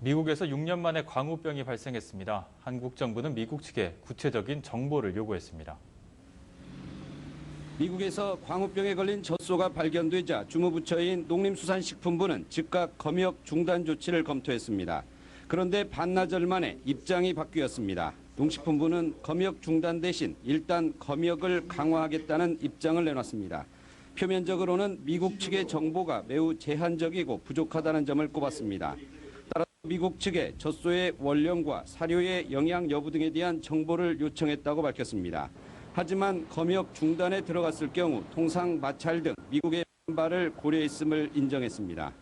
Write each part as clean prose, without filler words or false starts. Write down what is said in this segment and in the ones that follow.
미국에서 6년 만에 광우병이 발생했습니다. 한국 정부는 미국 측에 구체적인 정보를 요구했습니다. 미국에서 광우병에 걸린 젖소가 발견되자 주무부처인 농림수산식품부는 즉각 검역 중단 조치를 검토했습니다. 그런데 반나절 만에 입장이 바뀌었습니다. 농식품부는 검역 중단 대신 일단 검역을 강화하겠다는 입장을 내놨습니다. 표면적으로는 미국 측의 정보가 매우 제한적이고 부족하다는 점을 꼽았습니다. 따라서 미국 측에 젖소의 원령과 사료의 영양 여부 등에 대한 정보를 요청했다고 밝혔습니다. 하지만 검역 중단에 들어갔을 경우 통상 마찰 등 미국의 반발을 고려했음을 인정했습니다.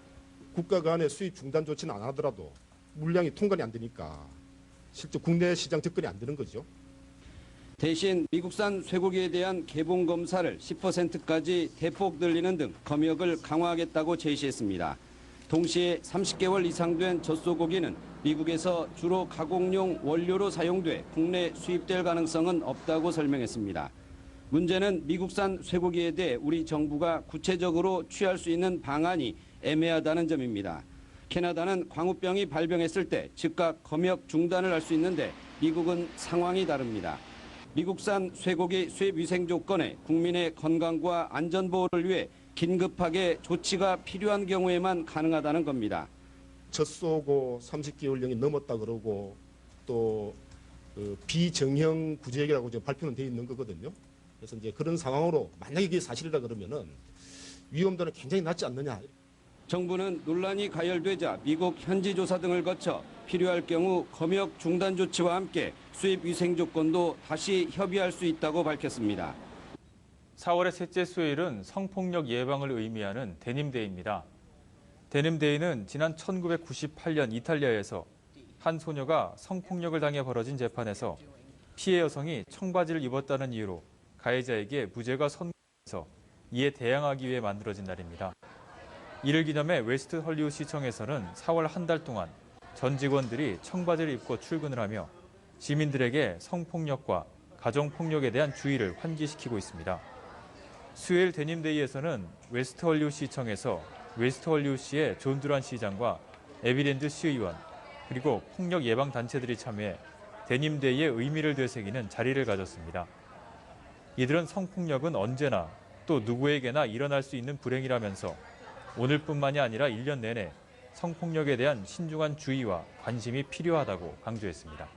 국가 간의 수입 중단 조치는 안 하더라도 물량이 통관이 안 되니까 실제 국내 시장 접근이 안 되는 거죠. 대신 미국산 쇠고기에 대한 개봉 검사를 10%까지 대폭 늘리는 등 검역을 강화하겠다고 제시했습니다. 동시에 30개월 이상 된 젖소고기는 미국에서 주로 가공용 원료로 사용돼 국내 수입될 가능성은 없다고 설명했습니다. 문제는 미국산 쇠고기에 대해 우리 정부가 구체적으로 취할 수 있는 방안이 애매하다는 점입니다. 캐나다는 광우병이 발병했을 때 즉각 검역 중단을 할 수 있는데 미국은 상황이 다릅니다. 미국산 쇠고기 수입 위생 조건에 국민의 건강과 안전 보호를 위해 긴급하게 조치가 필요한 경우에만 가능하다는 겁니다. 젖소고 30개월령이 넘었다 그러고 또 비정형 구제액이라고 발표는 돼 있는 거거든요. 그래서 이제 그런 상황으로 만약에 이게 사실이라 그러면은 위험도는 굉장히 낮지 않느냐. 정부는 논란이 가열되자 미국 현지 조사 등을 거쳐 필요할 경우 검역 중단 조치와 함께 수입 위생 조건도 다시 협의할 수 있다고 밝혔습니다. 4월의 셋째 수요일은 성폭력 예방을 의미하는 데님데이입니다. 데님데이는 지난 1998년 이탈리아에서 한 소녀가 성폭력을 당해 벌어진 재판에서 피해 여성이 청바지를 입었다는 이유로 가해자에게 무죄가 선고돼서 이에 대항하기 위해 만들어진 날입니다. 이를 기념해 웨스트 헐리우드 시청에서는 4월 한 달 동안 전 직원들이 청바지를 입고 출근을 하며 시민들에게 성폭력과 가정폭력에 대한 주의를 환기시키고 있습니다. 수요일 데님데이에서는 웨스트 헐리우드 시청에서 웨스트 헐리우드시의 존 두란 시장과 에비랜드 시의원 그리고 폭력 예방 단체들이 참여해 데님데이의 의미를 되새기는 자리를 가졌습니다. 이들은 성폭력은 언제나 또 누구에게나 일어날 수 있는 불행이라면서 오늘뿐만이 아니라 1년 내내 성폭력에 대한 신중한 주의와 관심이 필요하다고 강조했습니다.